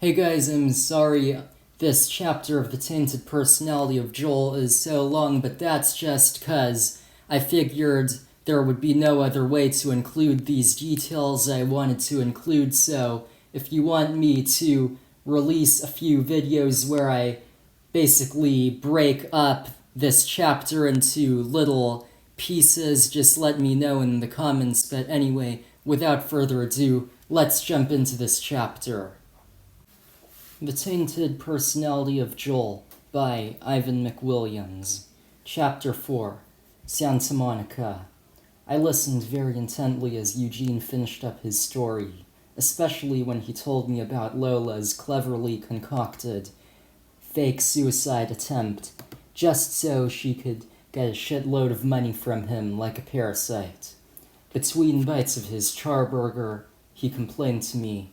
Hey guys, I'm sorry this chapter of the Tainted Personality of Joel is so long, but that's just 'cause I figured there would be no other way to include these details I wanted to include, so if you want me to release a few videos where I basically break up this chapter into little pieces, just let me know in the comments. But anyway, without further ado, let's jump into this chapter. The Tainted Personality of Joel by Ivan McWilliams. Chapter 4. Santa Monica. I listened very intently as Eugene finished up his story, especially when he told me about Lola's cleverly concocted fake suicide attempt, just so she could get a shitload of money from him like a parasite. Between bites of his charburger, he complained to me,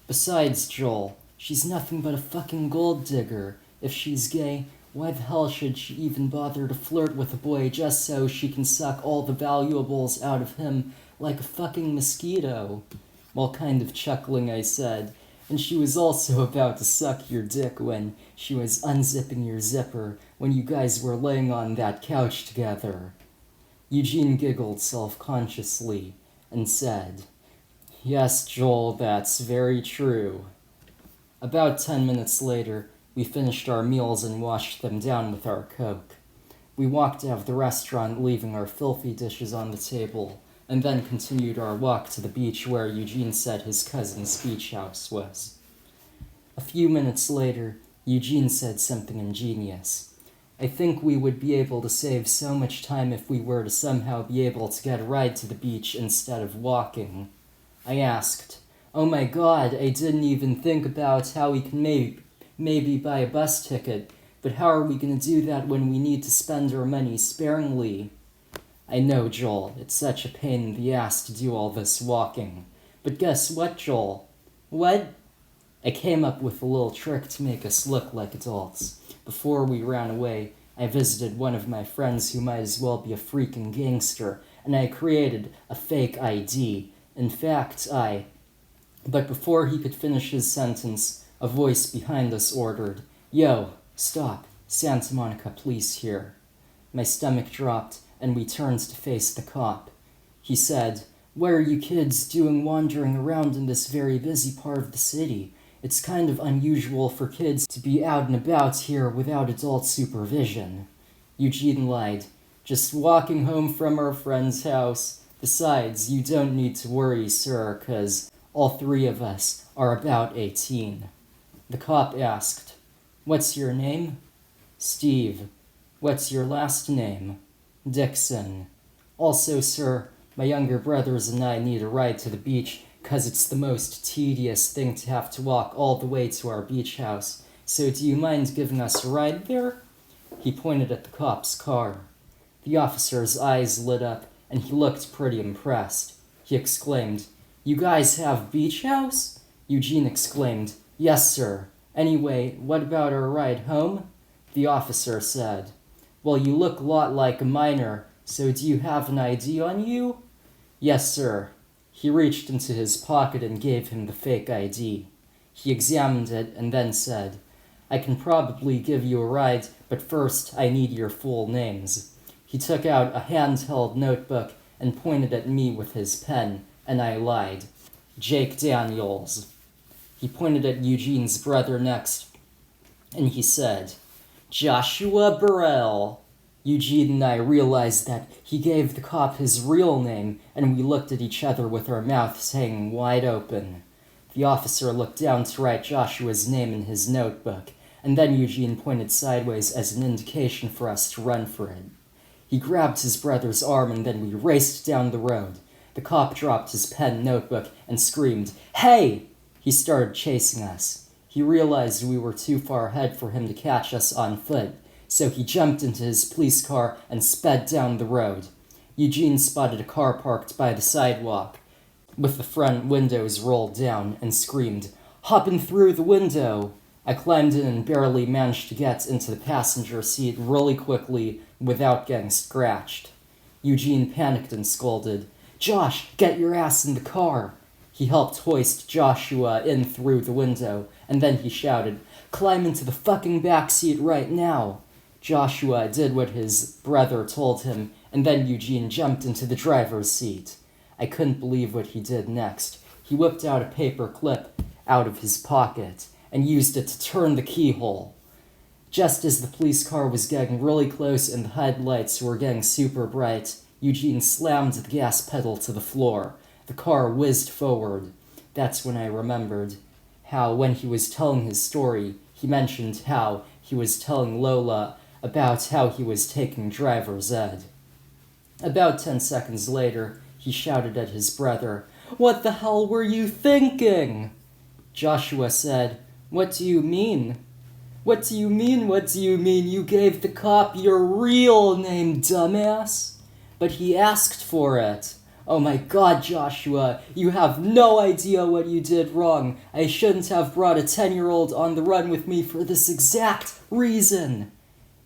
"Besides, Joel, she's nothing but a fucking gold digger. If she's gay, why the hell should she even bother to flirt with a boy just so she can suck all the valuables out of him like a fucking mosquito?" While kind of chuckling, I said, "And she was also about to suck your dick when she was unzipping your zipper when you guys were laying on that couch together." Eugene giggled self-consciously and said, "Yes, Joel, that's very true." About 10 minutes later, we finished our meals and washed them down with our Coke. We walked out of the restaurant, leaving our filthy dishes on the table, and then continued our walk to the beach where Eugene said his cousin's beach house was. A few minutes later, Eugene said something ingenious. "I think we would be able to save so much time if we were to somehow be able to get a ride to the beach instead of walking." I asked, "Oh my god, I didn't even think about how we can maybe buy a bus ticket, but how are we going to do that when we need to spend our money sparingly?" "I know, Joel, it's such a pain in the ass to do all this walking. But guess what, Joel?" "What?" "I came up with a little trick to make us look like adults. Before we ran away, I visited one of my friends who might as well be a freaking gangster, and I created a fake ID. In fact, But before he could finish his sentence, a voice behind us ordered, "Yo, stop, Santa Monica police here." My stomach dropped, and we turned to face the cop. He said, "What are you kids doing wandering around in this very busy part of the city? It's kind of unusual for kids to be out and about here without adult supervision." Eugene lied, "Just walking home from our friend's house. Besides, you don't need to worry, sir, 'cause all three of us are about 18. The cop asked, "What's your name?" "Steve." "What's your last name?" "Dixon." "Also, sir, my younger brothers and I need a ride to the beach 'cause it's the most tedious thing to have to walk all the way to our beach house. So do you mind giving us a ride there?" He pointed at the cop's car. The officer's eyes lit up, and he looked pretty impressed. He exclaimed, "You guys have beach house?" Eugene exclaimed, "Yes, sir. Anyway, what about our ride home?" The officer said, "Well, you look a lot like a minor, so do you have an ID on you?" "Yes, sir." He reached into his pocket and gave him the fake ID. He examined it and then said, "I can probably give you a ride, but first I need your full names." He took out a handheld notebook and pointed at me with his pen, and I lied. "Jake Daniels." He pointed at Eugene's brother next, and he said, "Joshua Burrell." Eugene and I realized that he gave the cop his real name, and we looked at each other with our mouths hanging wide open. The officer looked down to write Joshua's name in his notebook, and then Eugene pointed sideways as an indication for us to run for it. He grabbed his brother's arm, and then we raced down the road. The cop dropped his pen and notebook and screamed, "Hey!" He started chasing us. He realized we were too far ahead for him to catch us on foot, so he jumped into his police car and sped down the road. Eugene spotted a car parked by the sidewalk, with the front windows rolled down, and screamed, "Hopping through the window!" I climbed in and barely managed to get into the passenger seat really quickly without getting scratched. Eugene panicked and scolded, "Josh, get your ass in the car!" He helped hoist Joshua in through the window, and then he shouted, "Climb into the fucking backseat right now!" Joshua did what his brother told him, and then Eugene jumped into the driver's seat. I couldn't believe what he did next. He whipped out a paper clip out of his pocket and used it to turn the keyhole. Just as the police car was getting really close and the headlights were getting super bright, Eugene slammed the gas pedal to the floor. The car whizzed forward. That's when I remembered how, when he was telling his story, he mentioned how he was telling Lola about how he was taking driver's ed. About 10 seconds later, he shouted at his brother, "What the hell were you thinking?" Joshua said, "What do you mean?" "What do you mean? What do you mean? You gave the cop your real name, dumbass." "But he asked for it." "Oh my God, Joshua, you have no idea what you did wrong. I shouldn't have brought a 10-year-old on the run with me for this exact reason."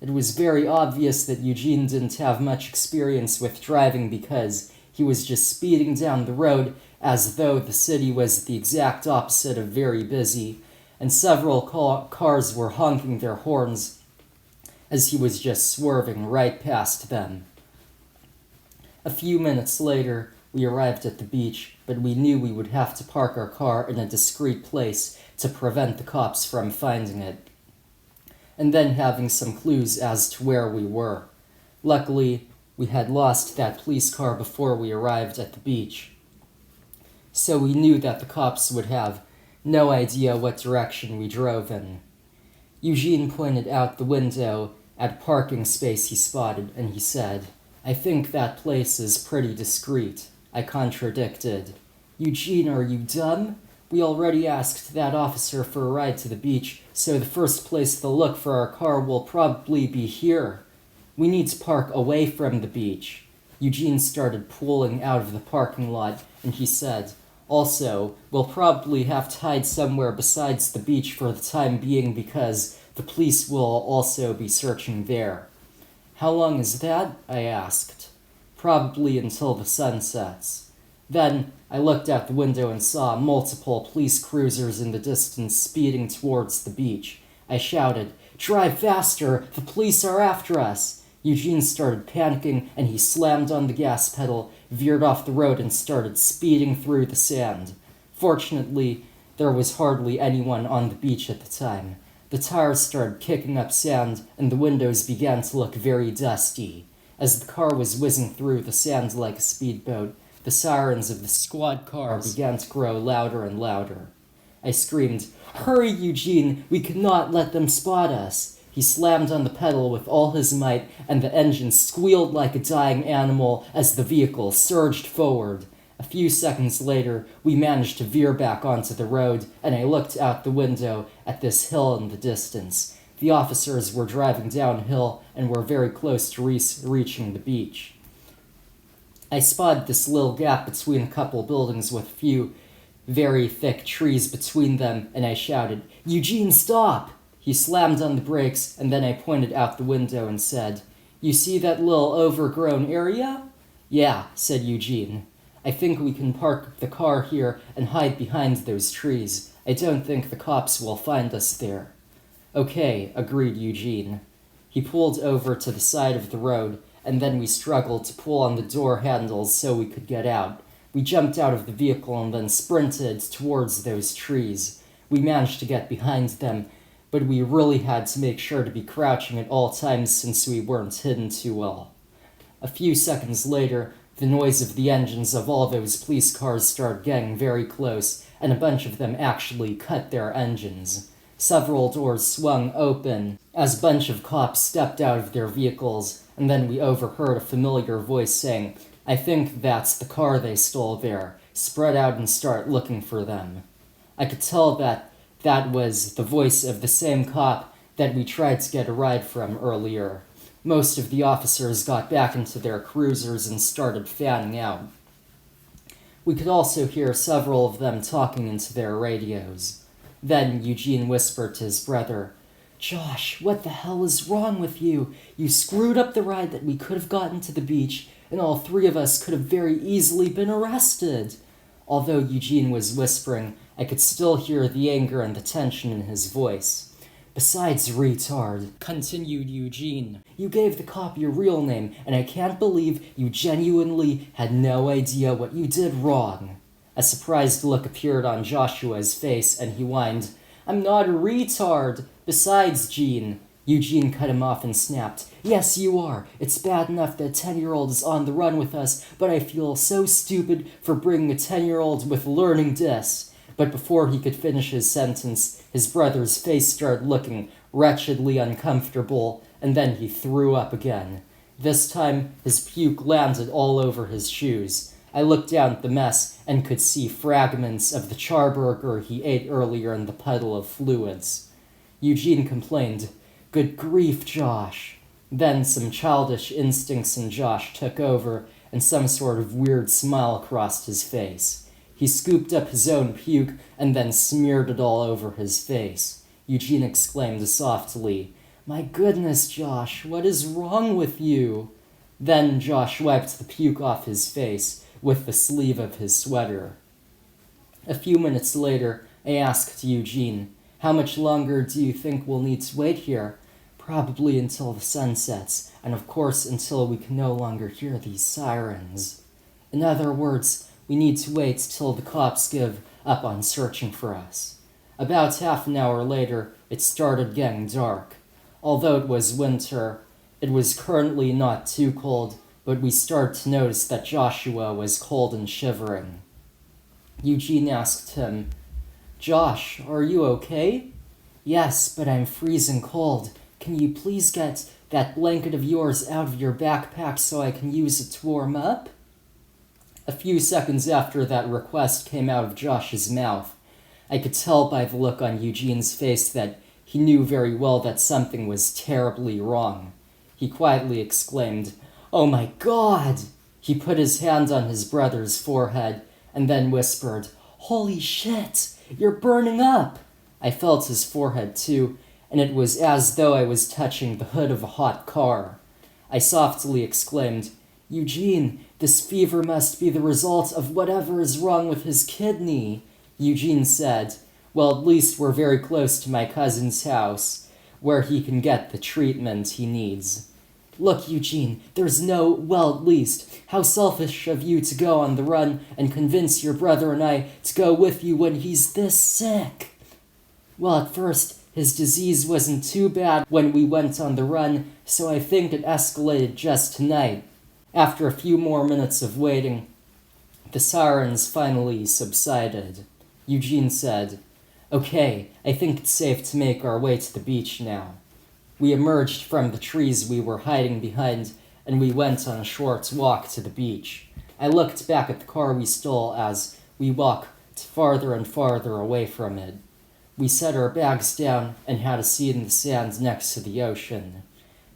It was very obvious that Eugene didn't have much experience with driving because he was just speeding down the road as though the city was the exact opposite of very busy, and several cars were honking their horns as he was just swerving right past them. A few minutes later, we arrived at the beach, but we knew we would have to park our car in a discreet place to prevent the cops from finding it, and then having some clues as to where we were. Luckily, we had lost that police car before we arrived at the beach, so we knew that the cops would have no idea what direction we drove in. Eugene pointed out the window at a parking space he spotted, and he said, "I think that place is pretty discreet." I contradicted. "Eugene, are you dumb? We already asked that officer for a ride to the beach, so the first place they'll look for our car will probably be here. We need to park away from the beach." Eugene started pulling out of the parking lot, and he said, "Also, we'll probably have to hide somewhere besides the beach for the time being because the police will also be searching there." "How long is that?" I asked. "Probably until the sun sets." Then I looked out the window and saw multiple police cruisers in the distance speeding towards the beach. I shouted, "Drive faster! The police are after us!" Eugene started panicking, and he slammed on the gas pedal, veered off the road, and started speeding through the sand. Fortunately, there was hardly anyone on the beach at the time. The tires started kicking up sand, and the windows began to look very dusty. As the car was whizzing through the sand like a speedboat, the sirens of the squad car began to grow louder and louder. I screamed, "Hurry, Eugene! We cannot let them spot us!" He slammed on the pedal with all his might, and the engine squealed like a dying animal as the vehicle surged forward. A few seconds later, we managed to veer back onto the road, and I looked out the window at this hill in the distance. The officers were driving downhill and were very close to reaching the beach. I spotted this little gap between a couple buildings with a few very thick trees between them, and I shouted, "Eugene, stop!" He slammed on the brakes, and then I pointed out the window and said, "You see that little overgrown area?" "Yeah," said Eugene. "I think we can park the car here and hide behind those trees. I don't think the cops will find us there." "Okay," agreed Eugene. He pulled over to the side of the road, and then we struggled to pull on the door handles so we could get out. We jumped out of the vehicle and then sprinted towards those trees. We managed to get behind them, but we really had to make sure to be crouching at all times since we weren't hidden too well. A few seconds later, the noise of the engines of all those police cars started getting very close, and a bunch of them actually cut their engines. Several doors swung open as a bunch of cops stepped out of their vehicles, and then we overheard a familiar voice saying, "I think that's the car they stole there. Spread out and start looking for them." I could tell that was the voice of the same cop that we tried to get a ride from earlier. Most of the officers got back into their cruisers and started fanning out. We could also hear several of them talking into their radios. Then Eugene whispered to his brother, "Josh, what the hell is wrong with you? You screwed up the ride that we could have gotten to the beach, and all three of us could have very easily been arrested." Although Eugene was whispering, I could still hear the anger and the tension in his voice. "Besides, retard," continued Eugene, "you gave the cop your real name, and I can't believe you genuinely had no idea what you did wrong." A surprised look appeared on Joshua's face, and he whined, "I'm not a retard. Besides, Gene." Eugene cut him off and snapped, "Yes, you are. It's bad enough that a 10-year-old is on the run with us, but I feel so stupid for bringing a 10-year-old with learning dis." But before he could finish his sentence, his brother's face started looking wretchedly uncomfortable, and then he threw up again. This time, his puke landed all over his shoes. I looked down at the mess and could see fragments of the charburger he ate earlier in the puddle of fluids. Eugene complained, "Good grief, Josh." Then some childish instincts in Josh took over, and some sort of weird smile crossed his face. He scooped up his own puke and then smeared it all over his face. Eugene exclaimed softly, "My goodness, Josh, what is wrong with you?" Then Josh wiped the puke off his face with the sleeve of his sweater. A few minutes later, I asked Eugene, "How much longer do you think we'll need to wait here?" "Probably until the sun sets, and of course until we can no longer hear these sirens." In other words, we need to wait till the cops give up on searching for us. About half an hour later, it started getting dark. Although it was winter, it was currently not too cold, but we started to notice that Joshua was cold and shivering. Eugene asked him, "Josh, are you okay?" "Yes, but I'm freezing cold. Can you please get that blanket of yours out of your backpack so I can use it to warm up?" A few seconds after that request came out of Josh's mouth, I could tell by the look on Eugene's face that he knew very well that something was terribly wrong. He quietly exclaimed, "Oh my God!" He put his hand on his brother's forehead and then whispered, "Holy shit! You're burning up!" I felt his forehead too, and it was as though I was touching the hood of a hot car. I softly exclaimed, "Eugene, this fever must be the result of whatever is wrong with his kidney." Eugene said, "Well, at least we're very close to my cousin's house, where he can get the treatment he needs." "Look, Eugene, there's no, well, at least, how selfish of you to go on the run and convince your brother and I to go with you when he's this sick." "Well, at first, his disease wasn't too bad when we went on the run, so I think it escalated just tonight." After a few more minutes of waiting, the sirens finally subsided. Eugene said, "Okay, I think it's safe to make our way to the beach now." We emerged from the trees we were hiding behind, and we went on a short walk to the beach. I looked back at the car we stole as we walked farther and farther away from it. We set our bags down and had a seat in the sand next to the ocean.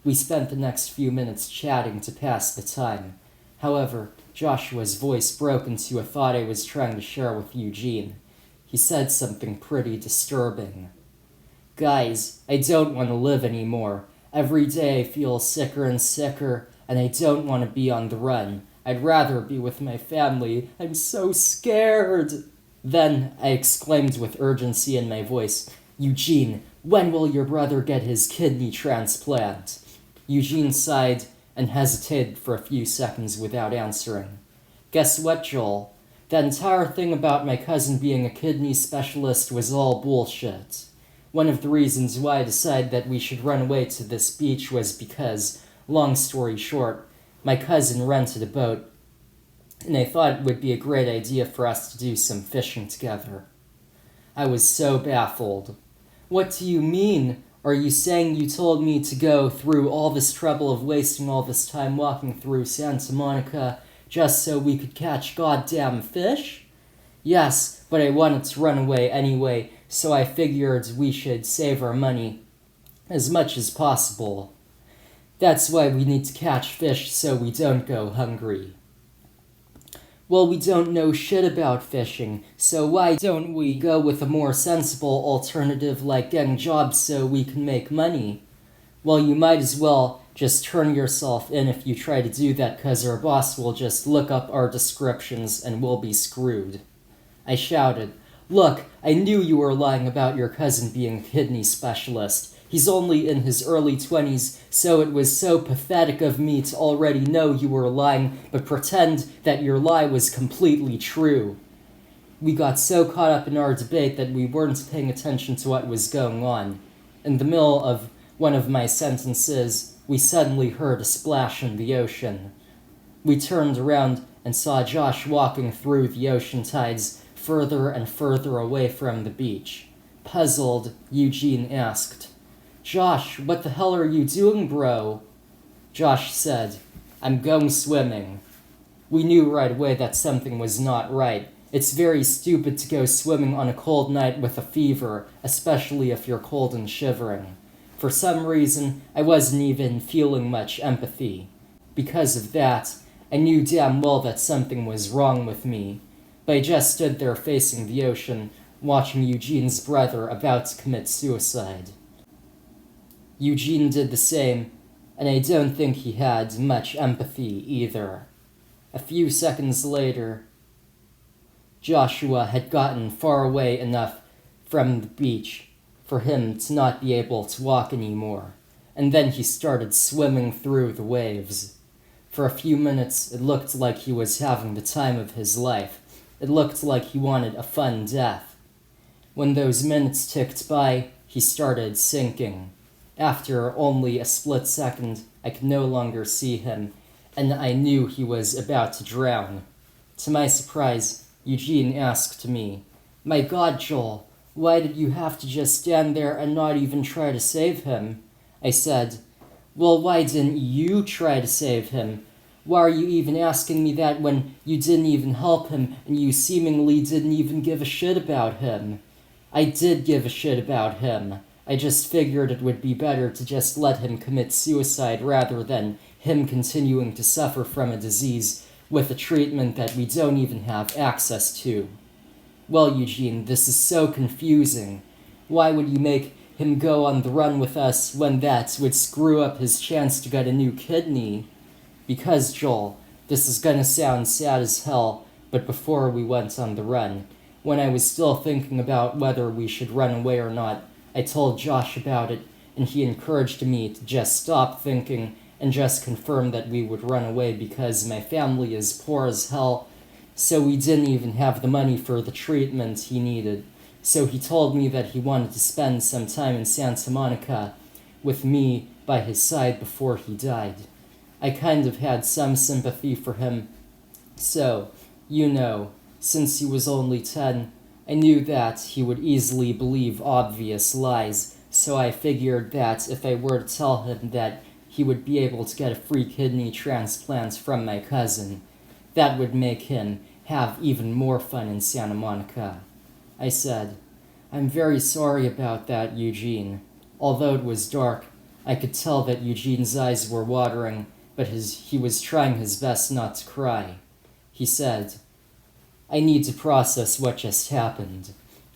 We spent the next few minutes chatting to pass the time. However, Joshua's voice broke into a thought I was trying to share with Eugene. He said something pretty disturbing. "Guys, I don't want to live anymore. Every day I feel sicker and sicker, and I don't want to be on the run. I'd rather be with my family. I'm so scared." Then I exclaimed with urgency in my voice, "Eugene, when will your brother get his kidney transplant?" Eugene sighed and hesitated for a few seconds without answering. "Guess what, Joel? That entire thing about my cousin being a kidney specialist was all bullshit. One of the reasons why I decided that we should run away to this beach was because, long story short, my cousin rented a boat, and I thought it would be a great idea for us to do some fishing together." I was so baffled. "What do you mean? Are you saying you told me to go through all this trouble of wasting all this time walking through Santa Monica just so we could catch goddamn fish?" "Yes, but I wanted to run away anyway, so I figured we should save our money as much as possible. That's why we need to catch fish so we don't go hungry." "Well, we don't know shit about fishing, so why don't we go with a more sensible alternative like getting jobs so we can make money?" "Well, you might as well just turn yourself in if you try to do that, 'cause our boss will just look up our descriptions and we'll be screwed." I shouted. "Look, I knew you were lying about your cousin being a kidney specialist. He's only in his early 20s, so it was so pathetic of me to already know you were lying, but pretend that your lie was completely true." We got so caught up in our debate that we weren't paying attention to what was going on. In the middle of one of my sentences, we suddenly heard a splash in the ocean. We turned around and saw Josh walking through the ocean tides further and further away from the beach. Puzzled, Eugene asked, "Josh, what the hell are you doing, bro?" Josh said, "I'm going swimming." We knew right away that something was not right. It's very stupid to go swimming on a cold night with a fever, especially if you're cold and shivering. For some reason, I wasn't even feeling much empathy. Because of that, I knew damn well that something was wrong with me, but I just stood there facing the ocean, watching Eugene's brother about to commit suicide. Eugene did the same, and I don't think he had much empathy either. A few seconds later, Joshua had gotten far away enough from the beach for him to not be able to walk anymore, and then he started swimming through the waves. For a few minutes, it looked like he was having the time of his life. It looked like he wanted a fun death. When those minutes ticked by, he started sinking. After only a split second, I could no longer see him, and I knew he was about to drown. To my surprise, Eugene asked me, "My God, Joel, why did you have to just stand there and not even try to save him?" I said, "Well, why didn't you try to save him? Why are you even asking me that when you didn't even help him and you seemingly didn't even give a shit about him?" I did give a shit about him. I just figured it would be better to just let him commit suicide rather than him continuing to suffer from a disease with a treatment that we don't even have access to. Well, Eugene, this is so confusing. Why would you make him go on the run with us when that would screw up his chance to get a new kidney? Because, Joel, this is gonna sound sad as hell, but before we went on the run, when I was still thinking about whether we should run away or not, I told Josh about it, and he encouraged me to just stop thinking and just confirm that we would run away because my family is poor as hell, so we didn't even have the money for the treatment he needed. So he told me that he wanted to spend some time in Santa Monica with me by his side before he died. I kind of had some sympathy for him. So, since he was only 10, I knew that he would easily believe obvious lies, so I figured that if I were to tell him that he would be able to get a free kidney transplant from my cousin, that would make him have even more fun in Santa Monica. I said, "I'm very sorry about that, Eugene." Although it was dark, I could tell that Eugene's eyes were watering, but he was trying his best not to cry. He said, "I need to process what just happened.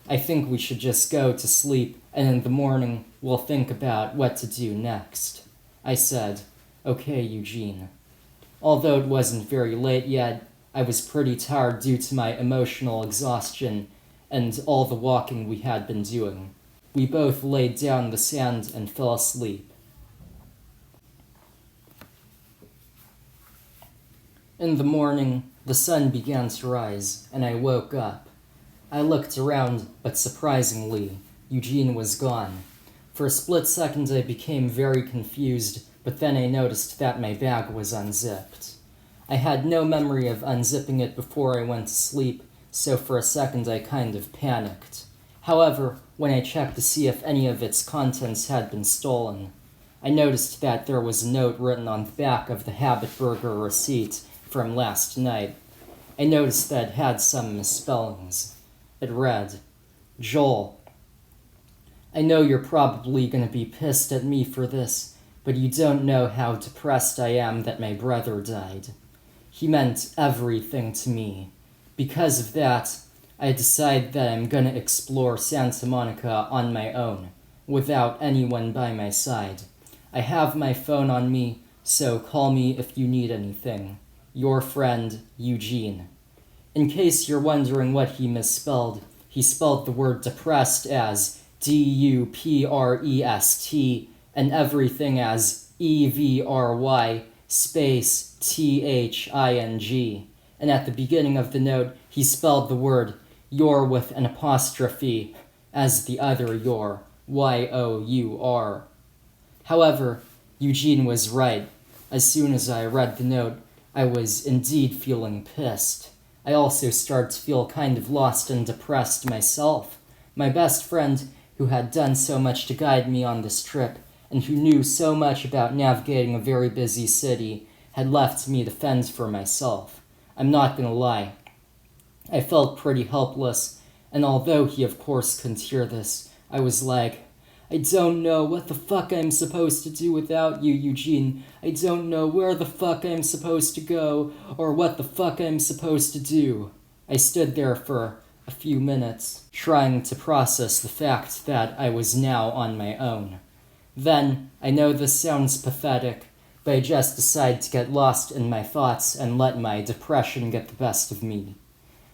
I think we should just go to sleep, and in the morning we'll think about what to do next." I said, "Okay, Eugene." Although it wasn't very late yet, I was pretty tired due to my emotional exhaustion and all the walking we had been doing. We both laid down in the sand and fell asleep. In the morning, the sun began to rise, and I woke up. I looked around, but surprisingly, Eugene was gone. For a split second I became very confused, but then I noticed that my bag was unzipped. I had no memory of unzipping it before I went to sleep, so for a second I kind of panicked. However, when I checked to see if any of its contents had been stolen, I noticed that there was a note written on the back of the Habit Burger receipt from last night. I noticed that it had some misspellings. It read, "Joel, I know you're probably going to be pissed at me for this, but you don't know how depressed I am that my brother died. He meant everything to me. Because of that, I decided that I'm going to explore Santa Monica on my own, without anyone by my side. I have my phone on me, so call me if you need anything. Your friend, Eugene." In case you're wondering what he misspelled, he spelled the word depressed as D-U-P-R-E-S-T and everything as E-V-R-Y space T-H-I-N-G. And at the beginning of the note, he spelled the word your with an apostrophe as the other your, Y-O-U-R. However, Eugene was right. As soon as I read the note, I was indeed feeling pissed. I also started to feel kind of lost and depressed myself. My best friend, who had done so much to guide me on this trip, and who knew so much about navigating a very busy city, had left me to fend for myself. I'm not gonna lie. I felt pretty helpless, and although he of course couldn't hear this, I was like, I don't know what the fuck I'm supposed to do without you, Eugene. I don't know where the fuck I'm supposed to go, or what the fuck I'm supposed to do. I stood there for a few minutes, trying to process the fact that I was now on my own. Then, I know this sounds pathetic, but I just decided to get lost in my thoughts and let my depression get the best of me.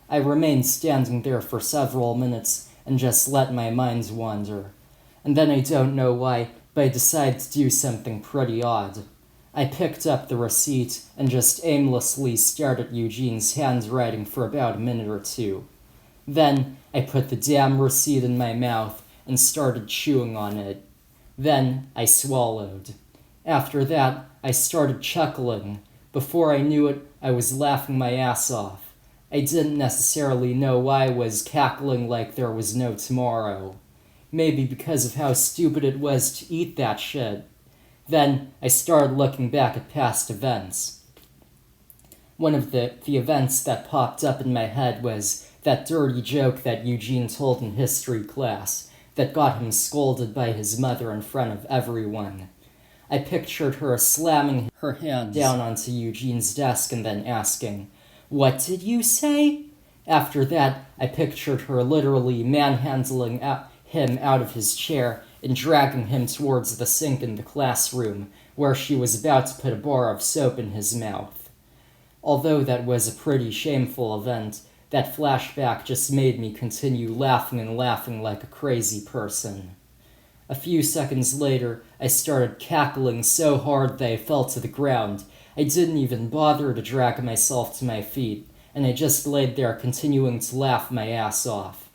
I remained standing there for several minutes and just let my mind wander. And then I don't know why, but I decided to do something pretty odd. I picked up the receipt and just aimlessly stared at Eugene's handwriting for about a minute or two. Then I put the damn receipt in my mouth and started chewing on it. Then I swallowed. After that, I started chuckling. Before I knew it, I was laughing my ass off. I didn't necessarily know why I was cackling like there was no tomorrow. Maybe because of how stupid it was to eat that shit. Then I started looking back at past events. One of the events that popped up in my head was that dirty joke that Eugene told in history class that got him scolded by his mother in front of everyone. I pictured her slamming her hand down onto Eugene's desk and then asking, "What did you say?" After that, I pictured her literally manhandling him out of his chair and dragging him towards the sink in the classroom, where she was about to put a bar of soap in his mouth. Although that was a pretty shameful event, that flashback just made me continue laughing and laughing like a crazy person. A few seconds later, I started cackling so hard that I fell to the ground. I didn't even bother to drag myself to my feet, and I just laid there continuing to laugh my ass off.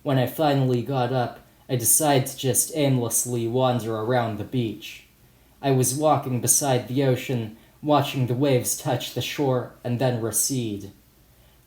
When I finally got up, I decided to just aimlessly wander around the beach. I was walking beside the ocean, watching the waves touch the shore and then recede.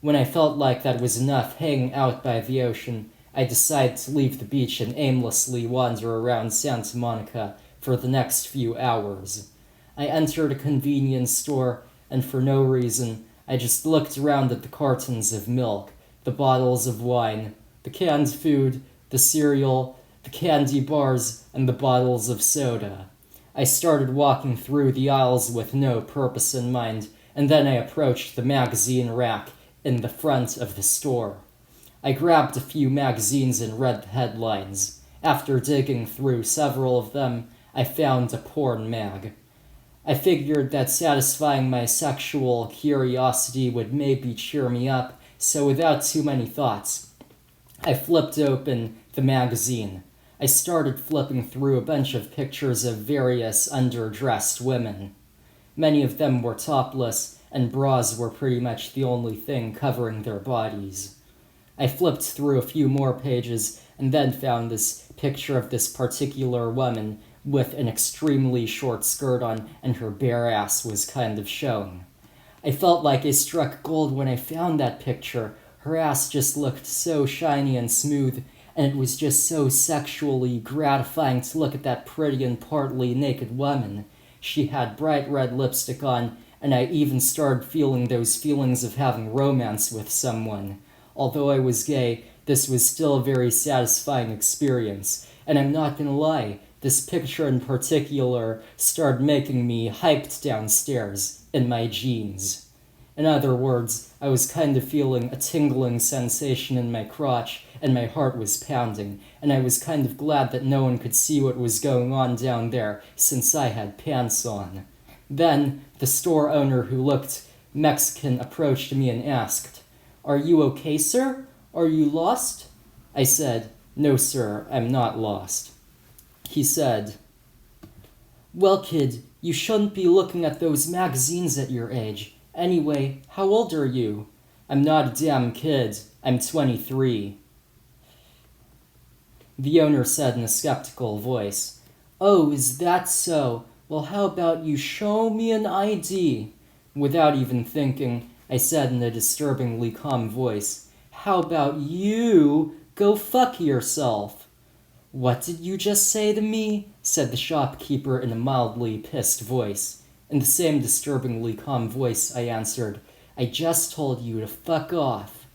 When I felt like that was enough hanging out by the ocean, I decided to leave the beach and aimlessly wander around Santa Monica for the next few hours. I entered a convenience store, and for no reason, I just looked around at the cartons of milk, the bottles of wine, the canned food, the cereal, the candy bars, and the bottles of soda. I started walking through the aisles with no purpose in mind, and then I approached the magazine rack in the front of the store. I grabbed a few magazines and read the headlines. After digging through several of them, I found a porn mag. I figured that satisfying my sexual curiosity would maybe cheer me up, so without too many thoughts, I flipped open the magazine. I started flipping through a bunch of pictures of various underdressed women. Many of them were topless, and bras were pretty much the only thing covering their bodies. I flipped through a few more pages and then found this picture of this particular woman with an extremely short skirt on, and her bare ass was kind of showing. I felt like I struck gold when I found that picture. Her ass just looked so shiny and smooth, and it was just so sexually gratifying to look at that pretty and partly naked woman. She had bright red lipstick on, and I even started feeling those feelings of having romance with someone. Although I was gay, this was still a very satisfying experience, and I'm not gonna lie, this picture in particular started making me hyped downstairs in my jeans. In other words, I was kind of feeling a tingling sensation in my crotch, and my heart was pounding, and I was kind of glad that no one could see what was going on down there, since I had pants on. Then, the store owner, who looked Mexican, approached me and asked, "Are you okay, sir? Are you lost?" I said, "No, sir, I'm not lost." He said, "Well, kid, you shouldn't be looking at those magazines at your age. Anyway, how old are you?" "I'm not a damn kid. I'm 23. The owner said in a skeptical voice. "Oh, is that so? Well, how about you show me an ID?" Without even thinking, I said in a disturbingly calm voice, "How about you go fuck yourself?" "What did you just say to me?" said the shopkeeper in a mildly pissed voice. In the same disturbingly calm voice, I answered, "I just told you to fuck off."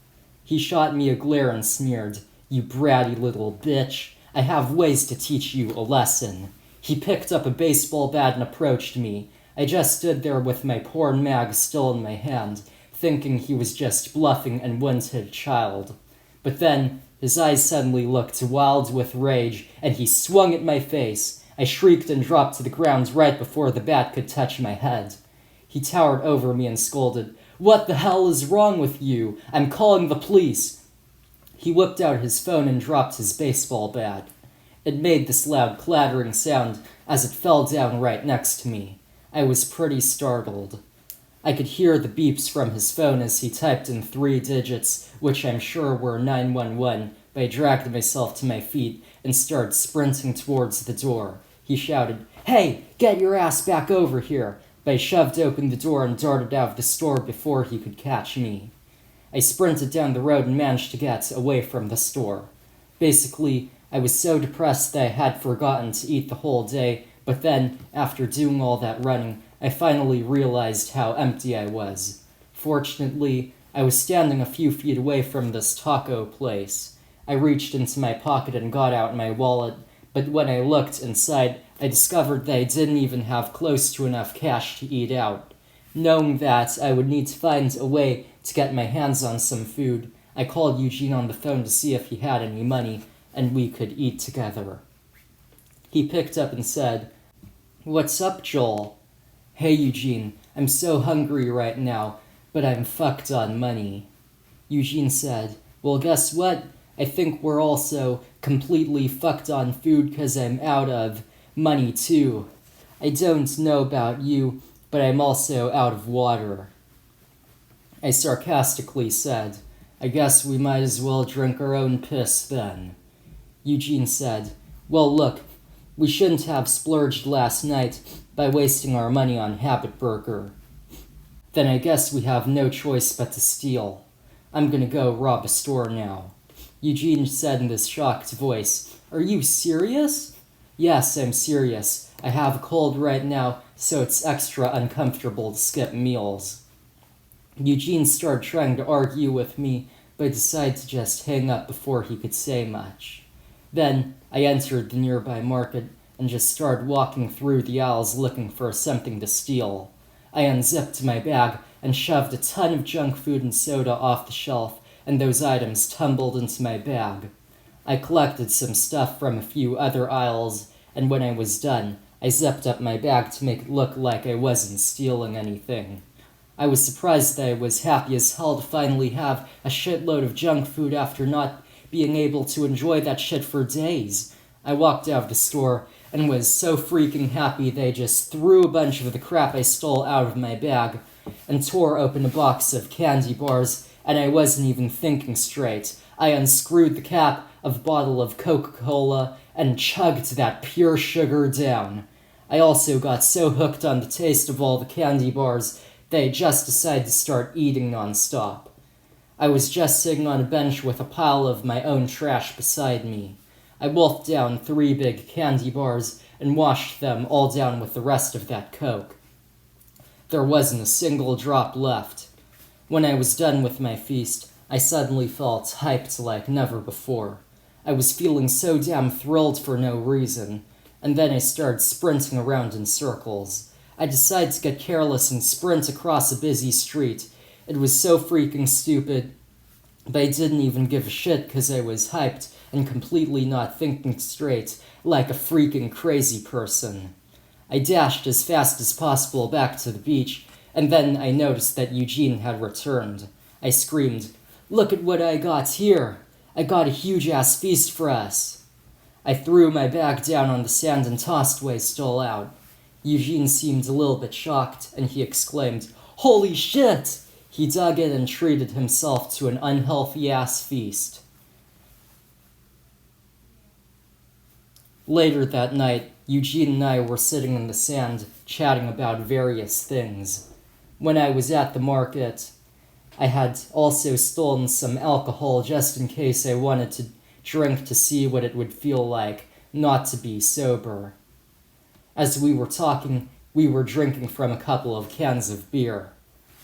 He shot me a glare and sneered, "You bratty little bitch. I have ways to teach you a lesson." He picked up a baseball bat and approached me. I just stood there with my porn mag still in my hand, thinking he was just bluffing and wouldn't hit a child. But then, his eyes suddenly looked wild with rage, and he swung at my face. I shrieked and dropped to the ground right before the bat could touch my head. He towered over me and scolded, "What the hell is wrong with you? I'm calling the police." He whipped out his phone and dropped his baseball bat. It made this loud clattering sound as it fell down right next to me. I was pretty startled. I could hear the beeps from his phone as he typed in 3 digits, which I'm sure were 911, but I dragged myself to my feet and started sprinting towards the door. He shouted, "Hey, get your ass back over here!" But I shoved open the door and darted out of the store before he could catch me. I sprinted down the road and managed to get away from the store. Basically, I was so depressed that I had forgotten to eat the whole day, but then, after doing all that running, I finally realized how empty I was. Fortunately, I was standing a few feet away from this taco place. I reached into my pocket and got out my wallet, but when I looked inside, I discovered that I didn't even have close to enough cash to eat out. Knowing that I would need to find a way to get my hands on some food, I called Eugene on the phone to see if he had any money, and we could eat together. He picked up and said, "What's up, Joel?" "Hey, Eugene, I'm so hungry right now, but I'm fucked on money." Eugene said, "Well, guess what? I think we're also completely fucked on food because I'm out of money too. I don't know about you, but I'm also out of water." I sarcastically said, "I guess we might as well drink our own piss then." Eugene said, "Well, look, we shouldn't have splurged last night by wasting our money on Habit Burger. Then I guess we have no choice but to steal. I'm gonna go rob a store now." Eugene said in this shocked voice, "Are you serious?" "Yes, I'm serious. I have a cold right now, so it's extra uncomfortable to skip meals." Eugene started trying to argue with me, but I decided to just hang up before he could say much. Then I entered the nearby market and just started walking through the aisles looking for something to steal. I unzipped my bag and shoved a ton of junk food and soda off the shelf, and those items tumbled into my bag. I collected some stuff from a few other aisles, and when I was done, I zipped up my bag to make it look like I wasn't stealing anything. I was surprised that I was happy as hell to finally have a shitload of junk food after not being able to enjoy that shit for days. I walked out of the store and was so freaking happy that I just threw a bunch of the crap I stole out of my bag and tore open a box of candy bars, and I wasn't even thinking straight. I unscrewed the cap of a bottle of Coca-Cola and chugged that pure sugar down. I also got so hooked on the taste of all the candy bars that I just decided to start eating nonstop. I was just sitting on a bench with a pile of my own trash beside me. I wolfed down 3 big candy bars and washed them all down with the rest of that Coke. There wasn't a single drop left. When I was done with my feast, I suddenly felt hyped like never before. I was feeling so damn thrilled for no reason, and then I started sprinting around in circles. I decided to get careless and sprint across a busy street. It was so freaking stupid, but I didn't even give a shit because I was hyped and completely not thinking straight, like a freaking crazy person. I dashed as fast as possible back to the beach, and then I noticed that Eugene had returned. I screamed, Look at what I got here. I got a huge-ass feast for us. I threw my bag down on the sand and tossed Waystall out. Eugene seemed a little bit shocked, and he exclaimed, "Holy shit!" He dug in and treated himself to an unhealthy-ass feast. Later that night, Eugene and I were sitting in the sand, chatting about various things. When I was at the market, I had also stolen some alcohol just in case I wanted to drink to see what it would feel like not to be sober. As we were talking, we were drinking from a couple of cans of beer.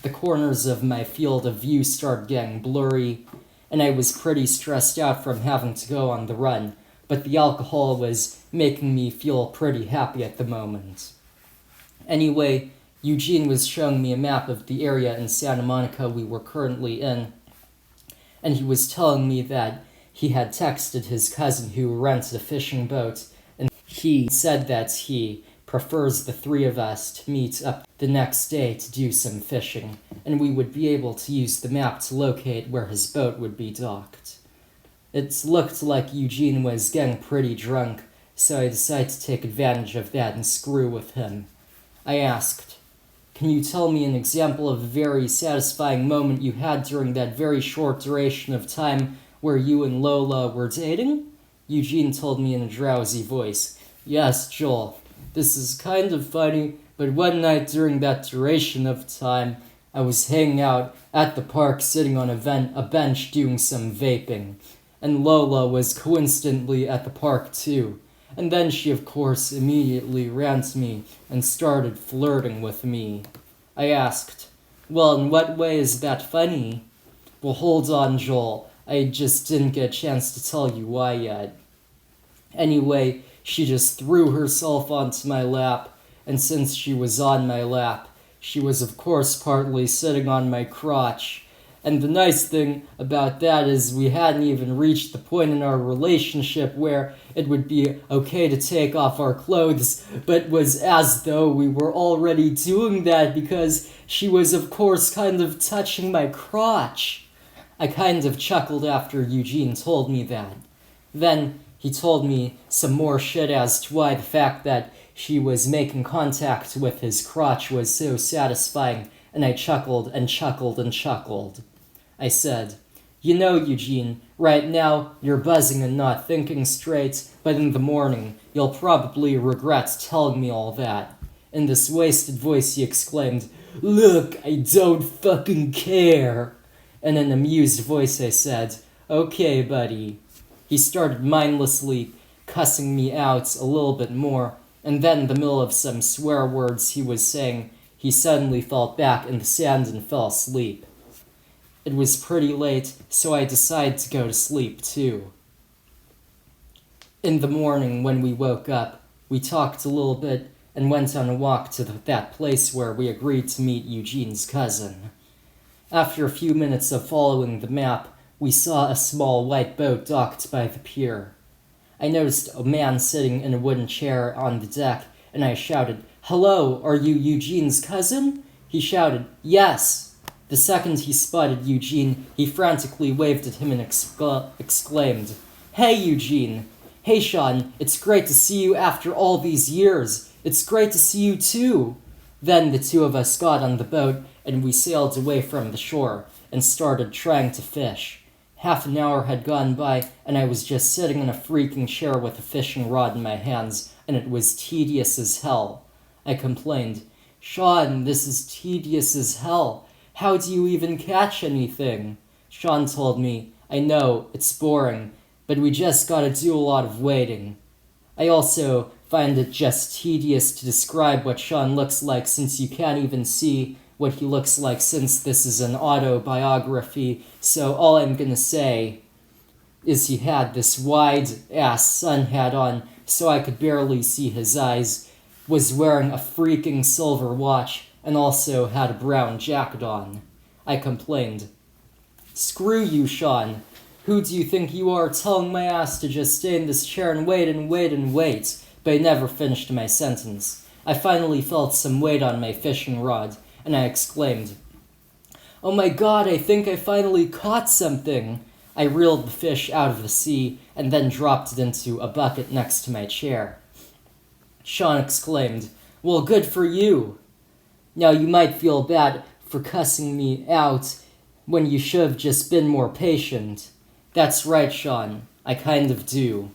The corners of my field of view started getting blurry, and I was pretty stressed out from having to go on the run, but the alcohol was making me feel pretty happy at the moment. Anyway, Eugene was showing me a map of the area in Santa Monica we were currently in, and he was telling me that he had texted his cousin who rents a fishing boat, and he said that he prefers the three of us to meet up the next day to do some fishing, and we would be able to use the map to locate where his boat would be docked. It looked like Eugene was getting pretty drunk, so I decided to take advantage of that and screw with him. I asked, "Can you tell me an example of a very satisfying moment you had during that very short duration of time where you and Lola were dating?" Eugene told me in a drowsy voice, "Yes, Joel, this is kind of funny, but one night during that duration of time, I was hanging out at the park sitting on a bench doing some vaping, and Lola was coincidentally at the park too. And then she, of course, immediately ran to me and started flirting with me." I asked, "Well, in what way is that funny?" "Well, hold on, Joel. I just didn't get a chance to tell you why yet." Anyway, she just threw herself onto my lap, and since she was on my lap, she was of course partly sitting on my crotch. And the nice thing about that is we hadn't even reached the point in our relationship where it would be okay to take off our clothes, but was as though we were already doing that because she was of course kind of touching my crotch. I kind of chuckled after Eugene told me that. Then he told me some more shit as to why the fact that she was making contact with his crotch was so satisfying, and I chuckled and chuckled and chuckled. I said, "You know, Eugene, right now you're buzzing and not thinking straight, but in the morning you'll probably regret telling me all that." In this wasted voice he exclaimed, "Look, I don't fucking care." In an amused voice I said, "Okay, buddy." He started mindlessly cussing me out a little bit more, and then in the middle of some swear words he was saying, he suddenly fell back in the sand and fell asleep. It was pretty late, so I decided to go to sleep too. In the morning, when we woke up, we talked a little bit and went on a walk to that place where we agreed to meet Eugene's cousin. After a few minutes of following the map, we saw a small white boat docked by the pier. I noticed a man sitting in a wooden chair on the deck, and I shouted, "Hello, are you Eugene's cousin?" He shouted, "Yes." The second he spotted Eugene, he frantically waved at him and exclaimed, "Hey, Eugene! Hey, Sean, it's great to see you after all these years. It's great to see you too." Then the two of us got on the boat, and we sailed away from the shore and started trying to fish. Half an hour had gone by, and I was just sitting in a freaking chair with a fishing rod in my hands, and it was tedious as hell. I complained, "Sean, this is tedious as hell. How do you even catch anything?" Sean told me, "I know, it's boring, but we just gotta do a lot of waiting." I also find it just tedious to describe what Sean looks like since you can't even see what he looks like since this is an autobiography, so all I'm gonna say is he had this wide-ass sun hat on so I could barely see his eyes, was wearing a freaking silver watch, and also had a brown jacket on. I complained, "Screw you, Sean. Who do you think you are telling my ass to just stay in this chair and wait and wait and wait?" But I never finished my sentence. I finally felt some weight on my fishing rod, and I exclaimed, "Oh my god, I think I finally caught something!" I reeled the fish out of the sea and then dropped it into a bucket next to my chair. Sean exclaimed, "Well, good for you. Now you might feel bad for cussing me out when you should have just been more patient." "That's right, Sean. I kind of do."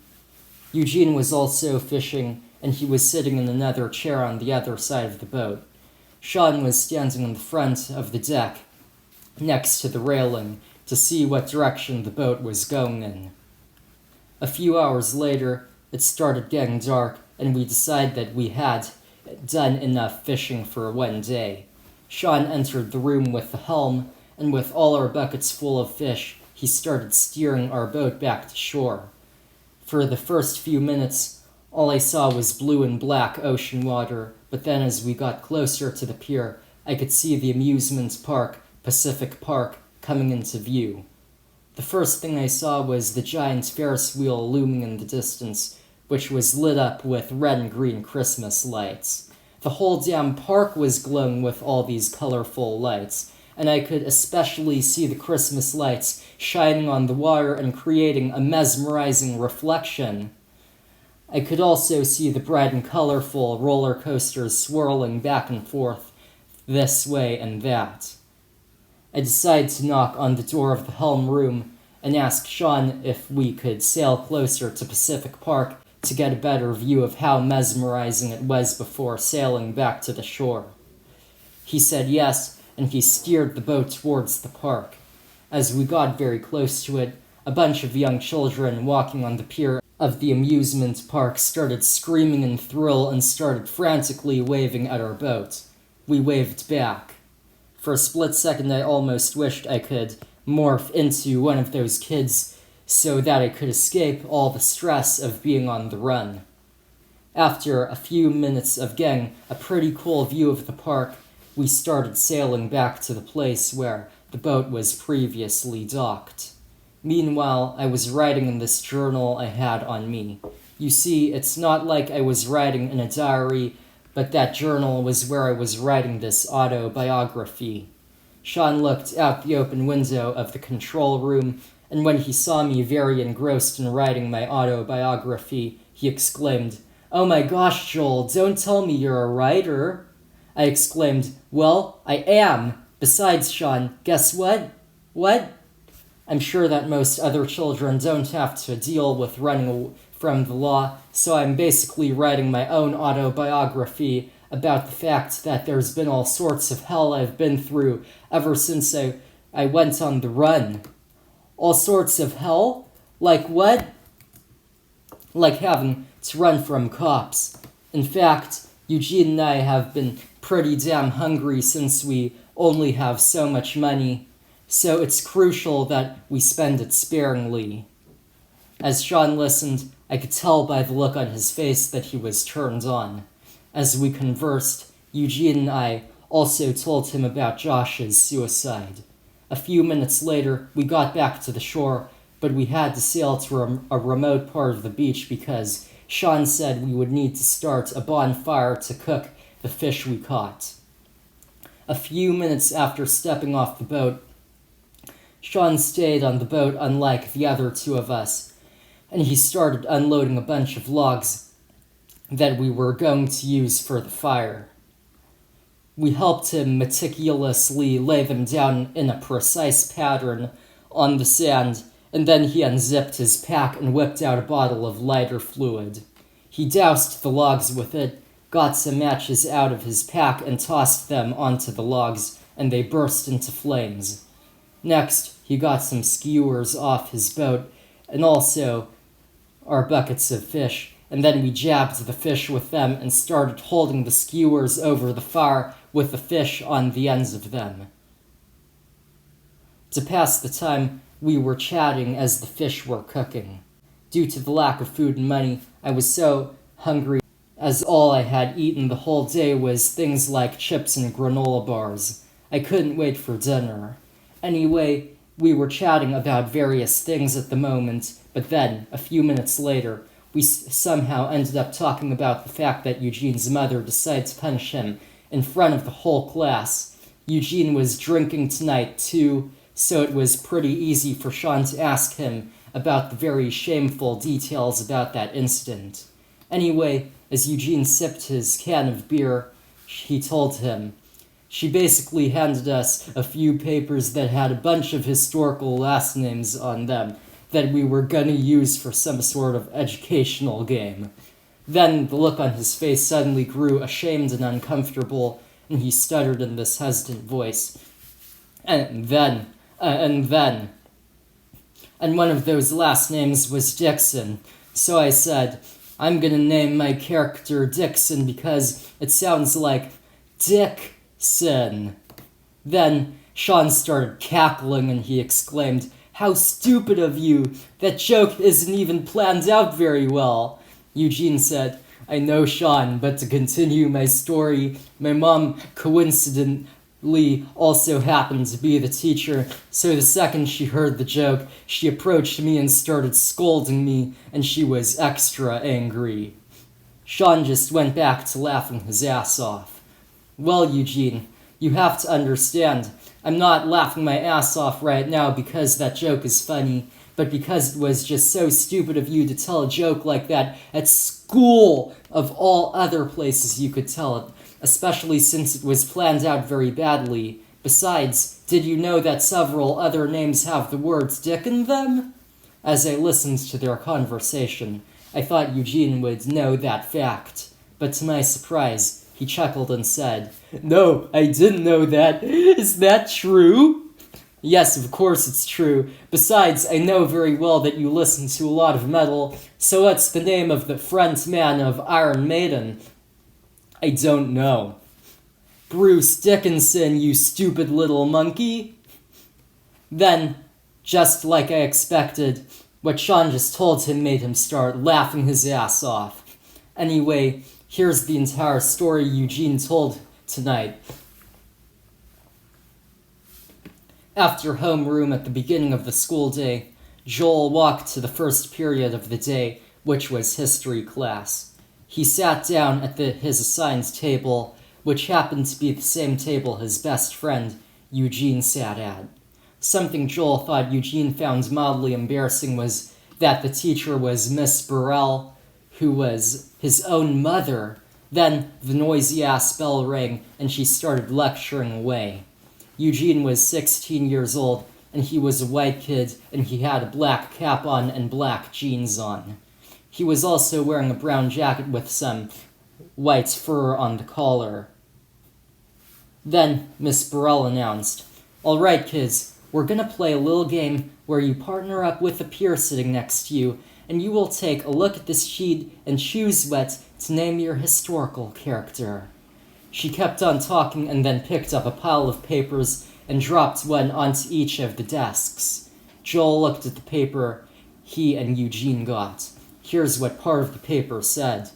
Eugene was also fishing, and he was sitting in another chair on the other side of the boat. Sean was standing in the front of the deck, next to the railing, to see what direction the boat was going in. A few hours later, it started getting dark, and we decided that we had done enough fishing for one day. Sean entered the room with the helm, and with all our buckets full of fish, he started steering our boat back to shore. For the first few minutes, all I saw was blue and black ocean water, but then as we got closer to the pier, I could see the amusement park, Pacific Park, coming into view. The first thing I saw was the giant Ferris wheel looming in the distance, which was lit up with red and green Christmas lights. The whole damn park was glowing with all these colorful lights, and I could especially see the Christmas lights shining on the water and creating a mesmerizing reflection. I could also see the bright and colorful roller coasters swirling back and forth this way and that. I decided to knock on the door of the helm room and ask Sean if we could sail closer to Pacific Park to get a better view of how mesmerizing it was before sailing back to the shore. He said yes, and he steered the boat towards the park. As we got very close to it, a bunch of young children walking on the pier of the amusement park started screaming in thrill and started frantically waving at our boat. We waved back. For a split second, I almost wished I could morph into one of those kids so that I could escape all the stress of being on the run. After a few minutes of getting a pretty cool view of the park, we started sailing back to the place where the boat was previously docked. Meanwhile, I was writing in this journal I had on me. You see, it's not like I was writing in a diary, but that journal was where I was writing this autobiography. Sean looked out the open window of the control room, and when he saw me very engrossed in writing my autobiography, he exclaimed, "Oh my gosh, Joel, don't tell me you're a writer." I exclaimed, "Well, I am. Besides, Sean, guess what?" "What?" I'm sure that most other children don't have to deal with running from the law, so I'm basically writing my own autobiography about the fact that there's been all sorts of hell I've been through ever since I went on the run. All sorts of hell? Like what? Like having to run from cops. In fact, Eugene and I have been pretty damn hungry since we only have so much money, so it's crucial that we spend it sparingly. As Sean listened, I could tell by the look on his face that he was turned on. As we conversed, Eugene and I also told him about Josh's suicide. A few minutes later, we got back to the shore, but we had to sail to a remote part of the beach because Sean said we would need to start a bonfire to cook the fish we caught. A few minutes after stepping off the boat, Sean stayed on the boat unlike the other two of us, and he started unloading a bunch of logs that we were going to use for the fire. We helped him meticulously lay them down in a precise pattern on the sand, and then he unzipped his pack and whipped out a bottle of lighter fluid. He doused the logs with it, got some matches out of his pack and tossed them onto the logs, and they burst into flames. Next, he got some skewers off his boat, and also our buckets of fish, and then we jabbed the fish with them and started holding the skewers over the fire with the fish on the ends of them. To pass the time, we were chatting as the fish were cooking. Due to the lack of food and money, I was so hungry as all I had eaten the whole day was things like chips and granola bars. I couldn't wait for dinner. Anyway, we were chatting about various things at the moment, but then, a few minutes later, we somehow ended up talking about the fact that Eugene's mother decided to punish him in front of the whole class. Eugene was drinking tonight too, so it was pretty easy for Sean to ask him about the very shameful details about that incident. Anyway, as Eugene sipped his can of beer, he told him, "She basically handed us a few papers that had a bunch of historical last names on them that we were gonna use for some sort of educational game." Then the look on his face suddenly grew ashamed and uncomfortable, and he stuttered in this hesitant voice. And then, and one of those last names was Dixon. So I said, "I'm gonna name my character Dixon because it sounds like Dickson." Then Sean started cackling and he exclaimed, "How stupid of you! That joke isn't even planned out very well." Eugene said, "I know, Sean, but to continue my story, my mom coincidentally also happened to be the teacher, so the second she heard the joke, she approached me and started scolding me, and she was extra angry." Sean just went back to laughing his ass off. "Well, Eugene, you have to understand, I'm not laughing my ass off right now because that joke is funny, but because it was just so stupid of you to tell a joke like that at school of all other places you could tell it, especially since it was planned out very badly. Besides, did you know that several other names have the words Dick in them?" As I listened to their conversation, I thought Eugene would know that fact, but to my surprise, he chuckled and said, "No, I didn't know that. Is that true?" "Yes, of course it's true. Besides, I know very well that you listen to a lot of metal, so what's the name of the front man of Iron Maiden?" "I don't know." "Bruce Dickinson, you stupid little monkey." Then, just like I expected, what Sean just told him made him start laughing his ass off. Anyway, here's the entire story Eugene told tonight. After homeroom at the beginning of the school day, Joel walked to the first period of the day, which was history class. He sat down at his assigned table, which happened to be the same table his best friend, Eugene, sat at. Something Joel thought Eugene found mildly embarrassing was that the teacher was Miss Burrell, who was his own mother. Then the noisy-ass bell rang, and she started lecturing away. Eugene was 16 years old, and he was a white kid, and he had a black cap on and black jeans on. He was also wearing a brown jacket with some white fur on the collar. Then Miss Burrell announced, "All right, kids, we're gonna play a little game where you partner up with the peer sitting next to you, and you will take a look at this sheet and choose what to name your historical character." She kept on talking and then picked up a pile of papers and dropped one onto each of the desks. Joel looked at the paper he and Eugene got. Here's what part of the paper said.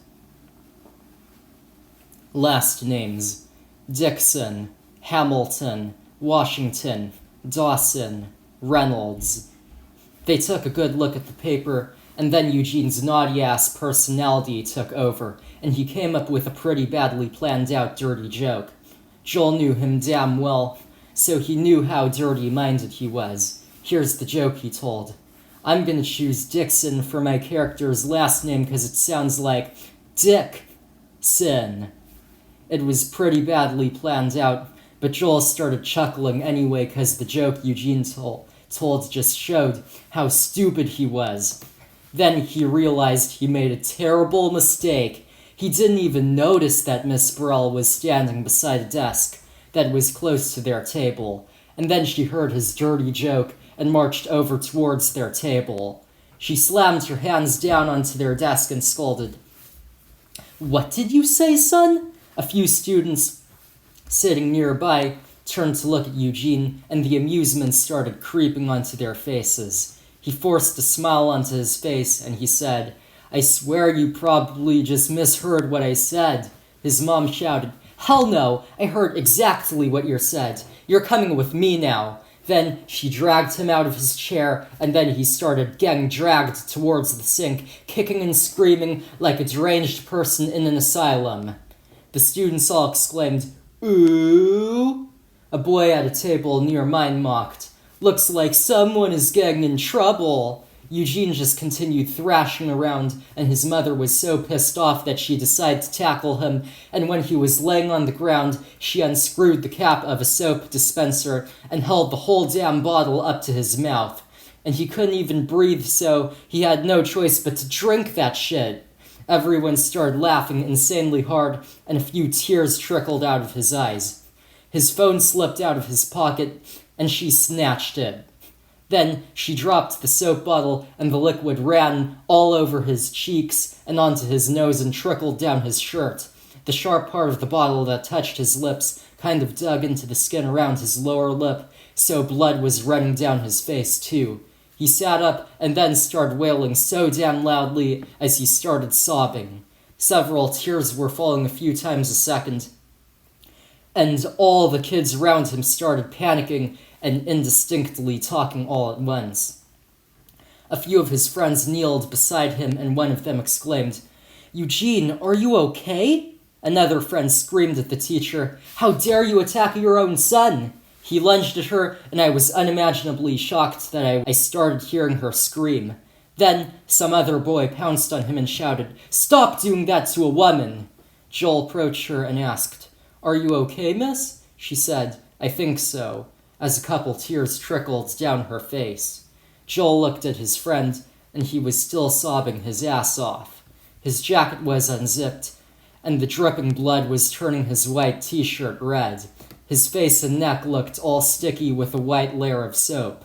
Last names: Dixon, Hamilton, Washington, Dawson, Reynolds. They took a good look at the paper, and then Eugene's naughty-ass personality took over, and he came up with a pretty badly planned-out dirty joke. Joel knew him damn well, so he knew how dirty-minded he was. Here's the joke he told. "I'm gonna choose Dixon for my character's last name because it sounds like Dick-sin." It was pretty badly planned out, but Joel started chuckling anyway because the joke Eugene told just showed how stupid he was. Then he realized he made a terrible mistake. He didn't even notice that Miss Burrell was standing beside a desk that was close to their table, and then she heard his dirty joke and marched over towards their table. She slammed her hands down onto their desk and scolded, "What did you say, son?" A few students sitting nearby turned to look at Eugene, and the amusement started creeping onto their faces. He forced a smile onto his face, and he said, "I swear you probably just misheard what I said." His mom shouted, "Hell no! I heard exactly what you said. You're coming with me now." Then she dragged him out of his chair, and then he started getting dragged towards the sink, kicking and screaming like a deranged person in an asylum. The students all exclaimed, "Ooh!" A boy at a table near mine mocked, "Looks like someone is getting in trouble." Eugene just continued thrashing around, and his mother was so pissed off that she decided to tackle him, and when he was laying on the ground, she unscrewed the cap of a soap dispenser and held the whole damn bottle up to his mouth. And he couldn't even breathe, so he had no choice but to drink that shit. Everyone started laughing insanely hard, and a few tears trickled out of his eyes. His phone slipped out of his pocket, and she snatched it. Then she dropped the soap bottle, and the liquid ran all over his cheeks and onto his nose and trickled down his shirt. The sharp part of the bottle that touched his lips kind of dug into the skin around his lower lip, so blood was running down his face too. He sat up and then started wailing so damn loudly as he started sobbing. Several tears were falling a few times a second, and all the kids around him started panicking and indistinctly talking all at once. A few of his friends kneeled beside him, and one of them exclaimed, "Eugene, are you okay?" Another friend screamed at the teacher, "How dare you attack your own son?" He lunged at her, and I was unimaginably shocked that I started hearing her scream. Then some other boy pounced on him and shouted, "Stop doing that to a woman!" Joel approached her and asked, "Are you okay, miss?" She said, "I think so," as a couple tears trickled down her face. Joel looked at his friend, and he was still sobbing his ass off. His jacket was unzipped, and the dripping blood was turning his white t-shirt red. His face and neck looked all sticky with a white layer of soap.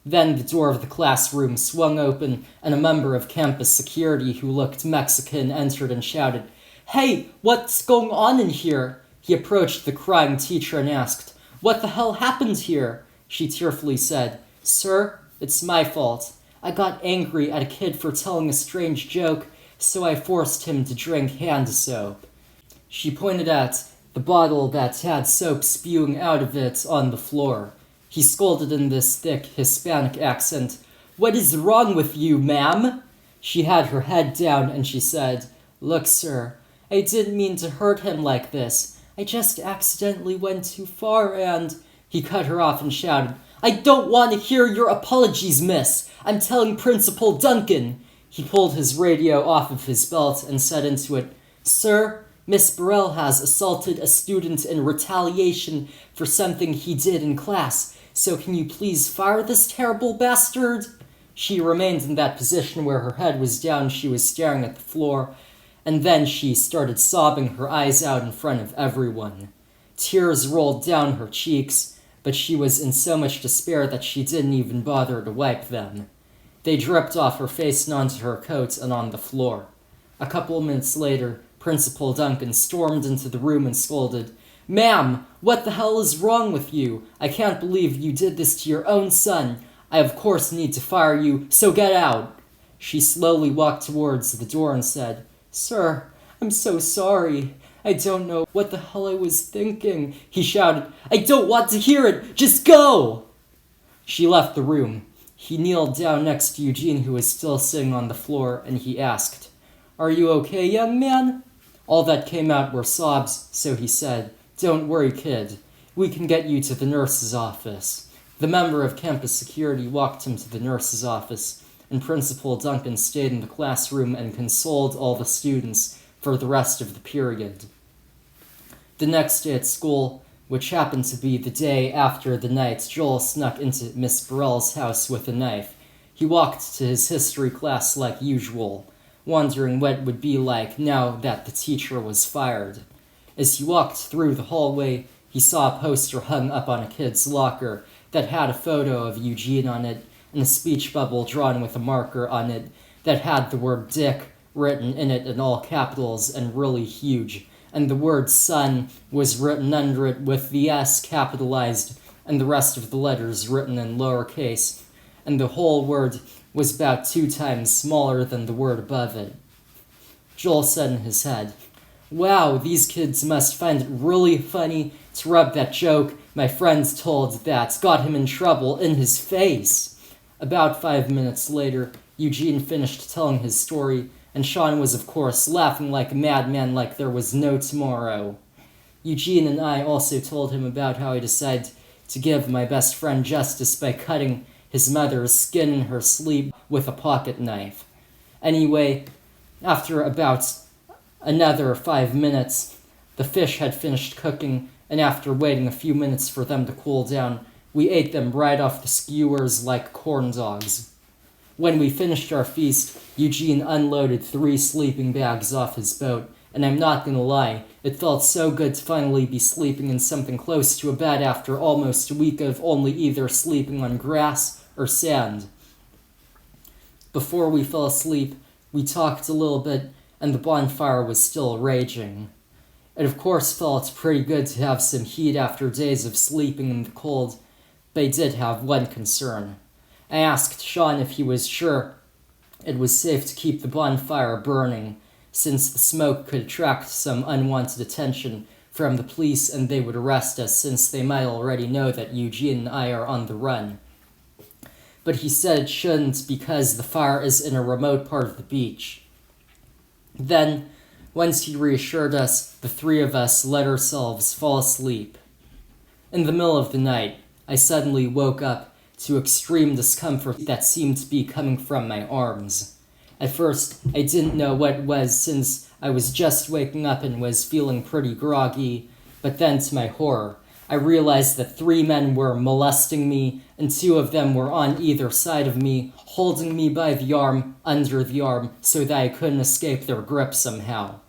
Then the door of the classroom swung open, and a member of campus security who looked Mexican entered and shouted, "Hey, what's going on in here?" He approached the crying teacher and asked, "What the hell happened here?" She tearfully said, "Sir, it's my fault. I got angry at a kid for telling a strange joke, so I forced him to drink hand soap." She pointed at the bottle that had soap spewing out of it on the floor. He scolded in this thick Hispanic accent, "What is wrong with you, ma'am?" She had her head down and she said, "Look, sir, I didn't mean to hurt him like this. I just accidentally went too far and—" He cut her off and shouted, "I don't want to hear your apologies, miss. I'm telling Principal Duncan." He pulled his radio off of his belt and said into it, "Sir, Miss Burrell has assaulted a student in retaliation for something he did in class, so can you please fire this terrible bastard?" She remained in that position where her head was down, she was staring at the floor, and then she started sobbing her eyes out in front of everyone. Tears rolled down her cheeks, but she was in so much despair that she didn't even bother to wipe them. They dripped off her face and onto her coat and on the floor. A couple minutes later, Principal Duncan stormed into the room and scolded, "Ma'am, what the hell is wrong with you? I can't believe you did this to your own son. I of course need to fire you, so get out." She slowly walked towards the door and said, "Sir, I'm so sorry. I don't know what the hell I was thinking." He shouted, "I don't want to hear it! Just go!" She left the room. He kneeled down next to Eugene, who was still sitting on the floor, and he asked, "Are you okay, young man?" All that came out were sobs, so he said, "Don't worry, kid. We can get you to the nurse's office." The member of campus security walked him to the nurse's office, and Principal Duncan stayed in the classroom and consoled all the students for the rest of the period. The next day at school, which happened to be the day after the night Joel snuck into Miss Burrell's house with a knife, he walked to his history class like usual, wondering what it would be like now that the teacher was fired. As he walked through the hallway, he saw a poster hung up on a kid's locker that had a photo of Eugene on it and a speech bubble drawn with a marker on it that had the word "dick" written in it in all capitals and really huge, and the word "son" was written under it with the S capitalized and the rest of the letters written in lowercase, and the whole word was about 2 times smaller than the word above it. Joel said in his head, "Wow, these kids must find it really funny to rub that joke my friend told that got him in trouble in his face." About 5 minutes later, Eugene finished telling his story, and Sean was of course laughing like a madman like there was no tomorrow. Eugene and I also told him about how I decided to give my best friend justice by cutting his mother's skin in her sleep with a pocket knife. Anyway, after about another 5 minutes, the fish had finished cooking, and after waiting a few minutes for them to cool down, we ate them right off the skewers like corn dogs. When we finished our feast, Eugene unloaded 3 sleeping bags off his boat, and I'm not gonna lie, it felt so good to finally be sleeping in something close to a bed after almost a week of only either sleeping on grass or sand. Before we fell asleep, we talked a little bit, and the bonfire was still raging. It of course felt pretty good to have some heat after days of sleeping in the cold, but I did have one concern. I asked Sean if he was sure it was safe to keep the bonfire burning, since the smoke could attract some unwanted attention from the police and they would arrest us since they might already know that Eugene and I are on the run. But he said it shouldn't because the fire is in a remote part of the beach. Then, once he reassured us, the 3 of us let ourselves fall asleep. In the middle of the night, I suddenly woke up to extreme discomfort that seemed to be coming from my arms. At first, I didn't know what it was since I was just waking up and was feeling pretty groggy, but then to my horror, I realized that 3 men were molesting me, and 2 of them were on either side of me, holding me by the arm, under the arm, so that I couldn't escape their grip somehow.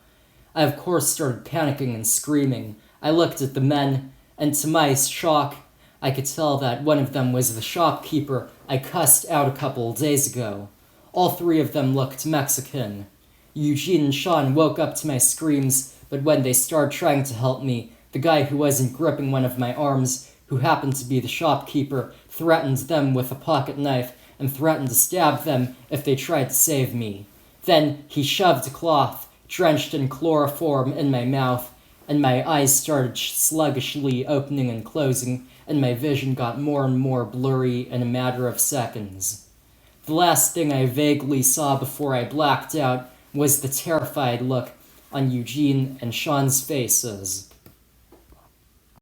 I of course started panicking and screaming. I looked at the men, and to my shock, I could tell that one of them was the shopkeeper I cussed out a couple days ago. All 3 of them looked Mexican. Eugene and Sean woke up to my screams, but when they started trying to help me, the guy who wasn't gripping one of my arms, who happened to be the shopkeeper, threatened them with a pocket knife and threatened to stab them if they tried to save me. Then he shoved a cloth, drenched in chloroform, in my mouth, and my eyes started sluggishly opening and closing, and my vision got more and more blurry in a matter of seconds. The last thing I vaguely saw before I blacked out was the terrified look on Eugene and Sean's faces.